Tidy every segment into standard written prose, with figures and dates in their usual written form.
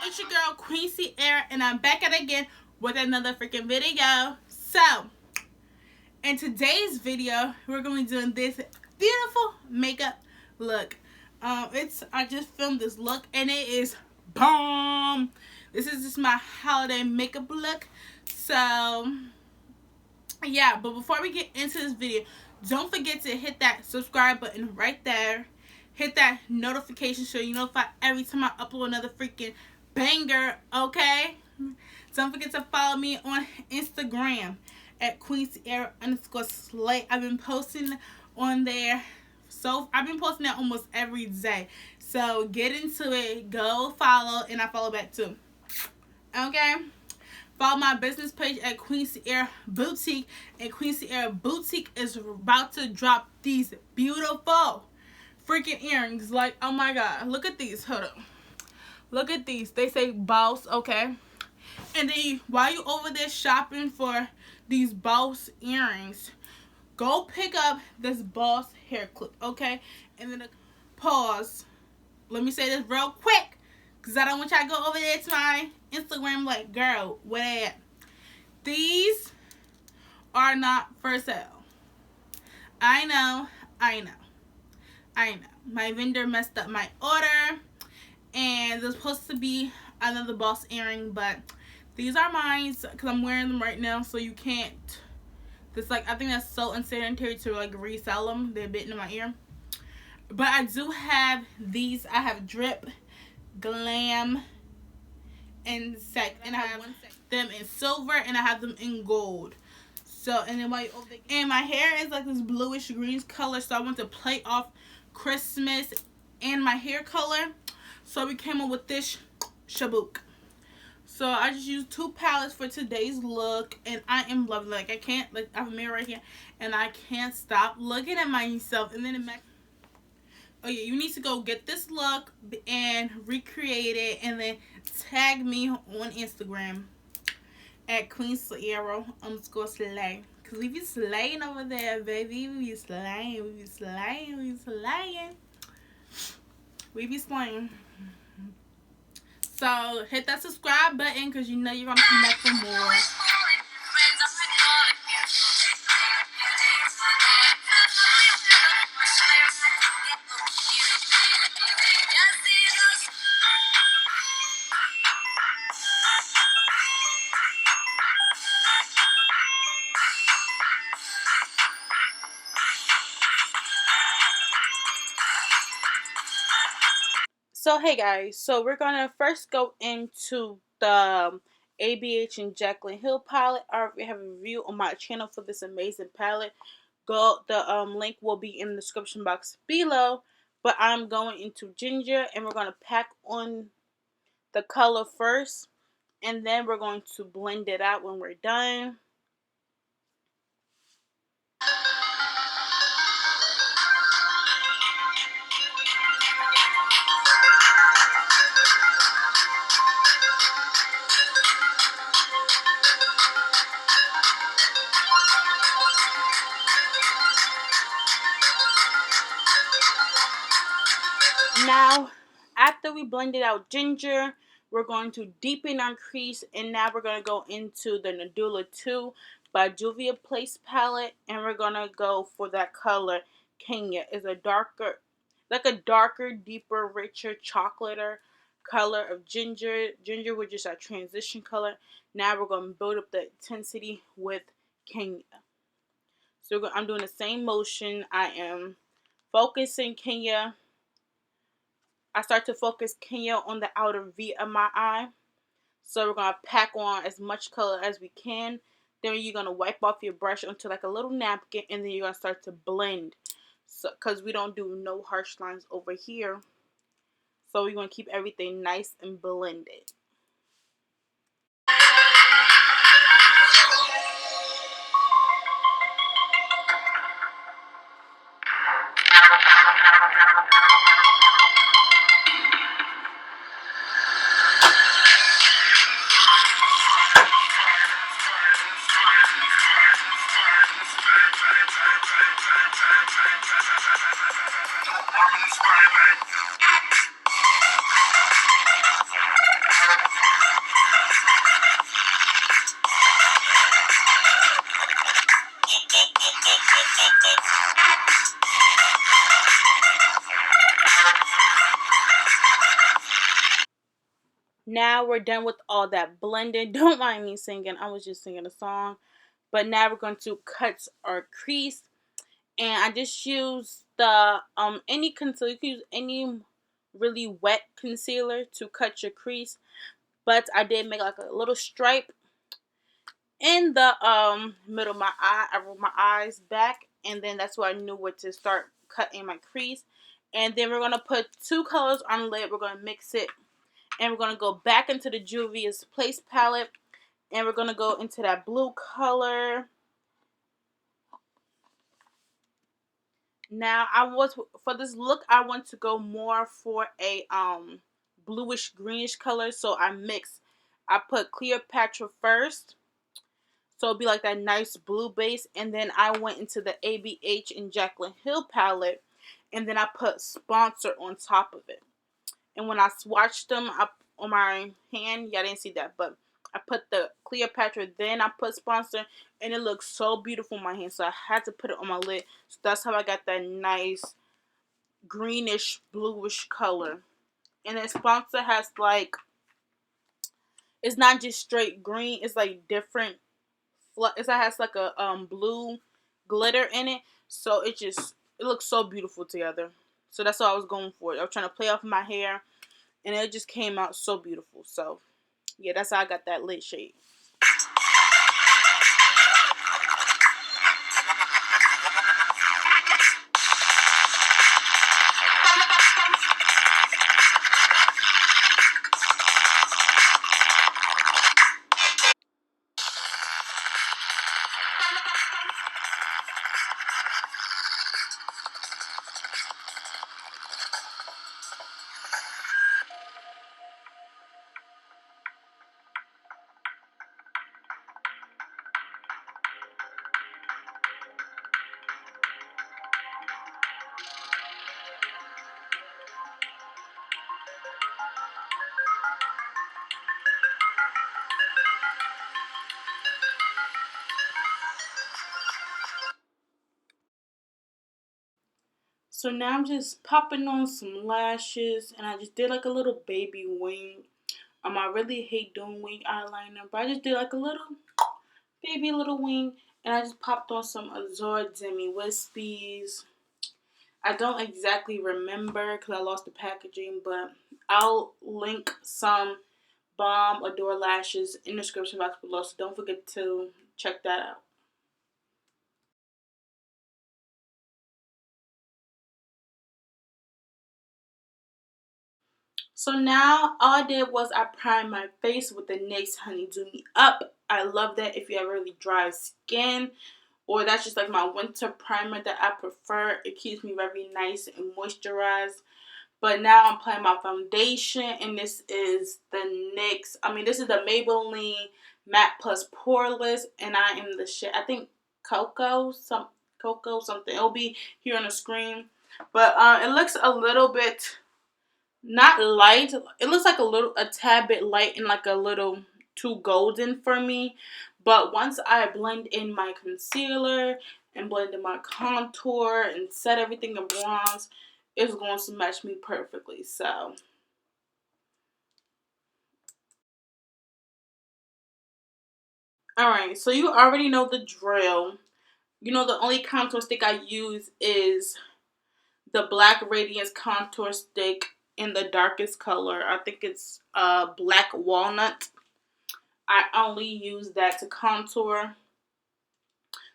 It's your girl Queen Cierra, and I'm back at it again with another freaking video. So, in today's video, we're going to be doing this beautiful makeup look. I just filmed this look, and it is bomb. This is just my holiday makeup look. So, yeah. But before we get into this video, don't forget to hit that subscribe button right there. Hit that notification so you notify every time I upload another freaking banger, okay? Don't forget to follow me on Instagram at @QueenCierra_slay. I've been posting on there. So I've been posting that almost every day. So get into it. Go follow, and I follow back too. Okay? Follow my business page at Queen Cierra Boutique. And Queen Cierra Boutique is about to drop these beautiful freaking earrings. Like, oh my god, look at these. Hold up, look at these. They say boss, okay? And then while you over there shopping for these boss earrings, go pick up this boss hair clip, okay? And then pause, let me say this real quick, because I don't want y'all to go over there to my Instagram like, girl, where they at? These are not for sale. I know. My vendor messed up my order, and there's supposed to be another boss earring, but these are mine because I'm wearing them right now, so you can't. This, like, I think that's so unsanitary to like resell them. They're bitten in my ear. But I do have these. I have Drip, Glam, and Sec, and I have them in silver, and I have them in gold. So, and then and my hair is like this bluish greens color, so I want to play off Christmas and my hair color. So we came up with this shabook. So I just used 2 palettes for today's look, and I am loving it. Like, I can't, like, I have a mirror right here, and I can't stop looking at myself. And then oh yeah, you need to go get this look and recreate it, and then tag me on Instagram at QueenCierra_slay. Cause we be slaying over there, baby. We be slaying. We be slaying. We be slaying. We be slaying. So hit that subscribe button, cause you know you're gonna come back for more. So hey guys, so we're gonna first go into the ABH and Jaclyn Hill palette. I already have a review on my channel for this amazing palette. The link will be in the description box below. But I'm going into Ginger, and we're gonna pack on the color first, and then we're going to blend it out when we're done. Now, after we blended out Ginger, we're going to deepen our crease, and now we're going to go into the Nadula 2 by Juvias Place palette, and we're going to go for that color Kenya. It's a darker, deeper, richer, chocolatey color of Ginger. Ginger was just a transition color. Now we're going to build up the intensity with Kenya. So I'm doing the same motion. I am focusing Kenya. I start to focus Kenya on the outer V of my eye. So we're going to pack on as much color as we can. Then you're going to wipe off your brush onto like a little napkin, and then you're going to start to blend. So, because we don't do no harsh lines over here. So we're going to keep everything nice and blended. Now we're done with all that blending. Don't mind me singing. I was just singing a song. But now we're going to cut our crease. And I just use the any concealer. You can use any really wet concealer to cut your crease. But I did make like a little stripe in the middle of my eye. I rolled my eyes back, and then that's where I knew where to start cutting my crease. And then we're gonna put two colors on the lid. We're gonna mix it, and we're gonna go back into the Juvias Place palette, and we're gonna go into that blue color. Now for this look, I want to go more for a bluish greenish color. So I put Cleopatra first. So it'll be like that nice blue base. And then I went into the ABH and Jaclyn Hill palette. And then I put Sponsor on top of it. And when I swatched them up on my hand, y'all didn't see that, but I put the Cleopatra, then I put Sponsor, and it looks so beautiful on my hand. So I had to put it on my lid. So that's how I got that nice greenish, bluish color. And then Sponsor has like, it's not just straight green. It's like different. It has like a blue glitter in it. So it looks so beautiful together. So that's what I was going for. I was trying to play off my hair, and it just came out so beautiful. So yeah, that's how I got that lid shade. So now I'm just popping on some lashes, and I just did like a little baby wing. I really hate doing wing eyeliner, but I just did like a little baby little wing, and I just popped on some Azure Demi Wispies. I don't exactly remember because I lost the packaging, but I'll link some Balm Adore lashes in the description box below, so don't forget to check that out. So now all I did was I primed my face with the NYX Honey Do Me Up. I love that if you have really dry skin, or that's just like my winter primer that I prefer. It keeps me very nice and moisturized. But now I'm applying my foundation, and this is the this is the Maybelline Matte Plus Poreless, and I am the shade, I think Cocoa something. It'll be here on the screen. But it looks a little bit, not light. It looks like a tad bit light and like a little too golden for me. But once I blend in my concealer and blend in my contour and set everything in bronze, it's going to match me perfectly. So alright, so you already know the drill. You know the only contour stick I use is the Black Radiance contour stick in the darkest color. I think it's Black Walnut. I only use that to contour.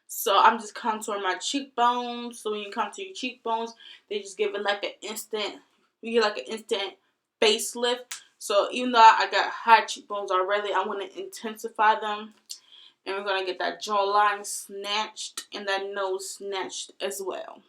So I'm just contouring my cheekbones. So when you contour your cheekbones, they just give it like an instant, you get like an instant facelift. So even though I got high cheekbones already, I want to intensify them. And we're going to get that jawline snatched and that nose snatched as well.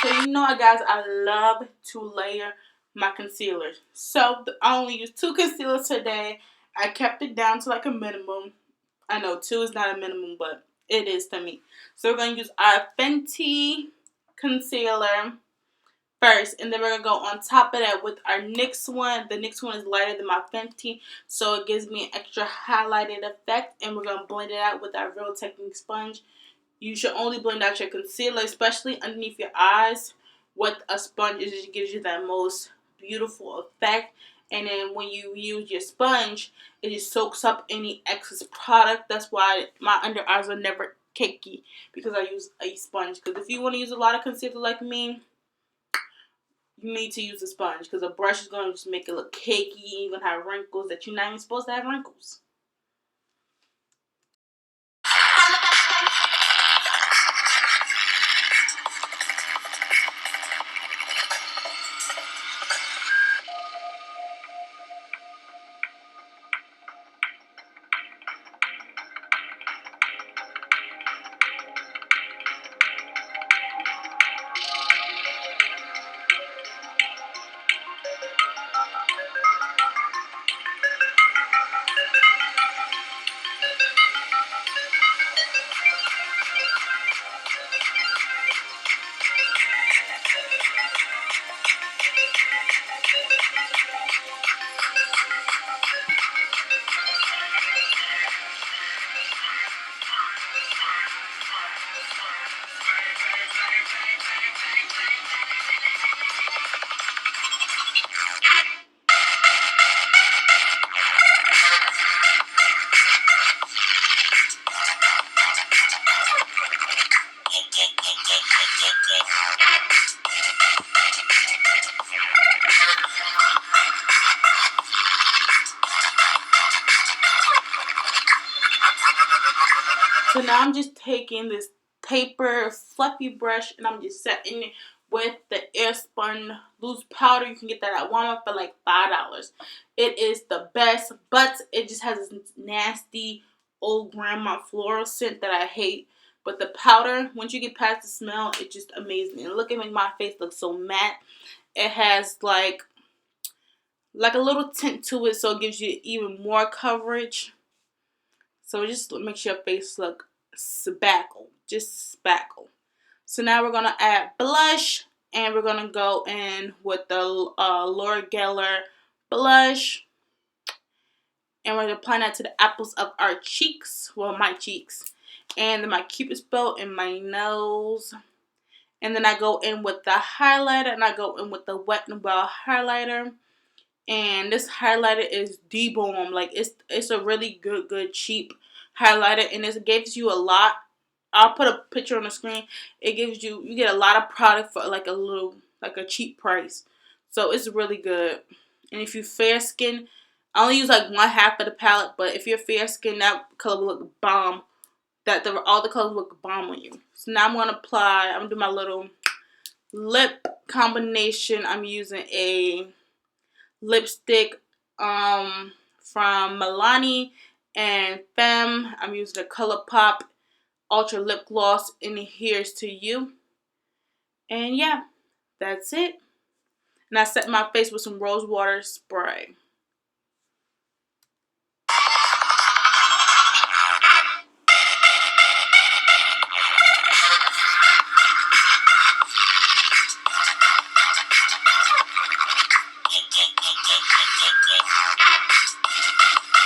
So you know, guys, I love to layer my concealer. So I only use 2 concealers today. I kept it down to like a minimum. I know 2 is not a minimum, but it is to me. So we're going to use our Fenty concealer first, and then we're going to go on top of that with our NYX one. The NYX one is lighter than my Fenty, so it gives me an extra highlighted effect, and we're going to blend it out with our Real Technique sponge. You should only blend out your concealer, especially underneath your eyes, with a sponge. It just gives you that most beautiful effect. And then when you use your sponge, it just soaks up any excess product. That's why my under eyes are never cakey, because I use a sponge. Because if you want to use a lot of concealer like me, you need to use a sponge, because a brush is going to just make it look cakey. You're going to have wrinkles that you're not even supposed to have wrinkles. So now I'm just taking this taper fluffy brush and I'm just setting it with the Airspun loose powder. You can get that at Walmart for like $5. It is the best, but it just has this nasty old grandma floral scent that I hate. But the powder, once you get past the smell, it's just amazing. And look at me, my face looks so matte. It has like a little tint to it, so it gives you even more coverage. So just makes your face look spackle, just spackle. So now we're gonna add blush, and we're gonna go in with the Laura Geller blush, and we're gonna apply that to the apples of our cheeks, well, my cheeks, and then my cupid's bow in my nose. And then I go in with the highlighter, and I go in with the Wet n Wild highlighter. And this highlighter is D-Bomb. Like, it's a really good cheap highlighter, and it gives you a lot. I'll put a picture on the screen. It gives you get a lot of product for like a cheap price. So it's really good. And if you're fair skin, I only use like 1/2 of the palette, but if you're fair skin, that color will look bomb. All the colors look bomb on you. So now I'm gonna do my little lip combination. I'm using a lipstick from Milani and Femme. I'm using the ColourPop Ultra Lip Gloss in Here's to You. And yeah, that's it. And I set my face with some rose water spray.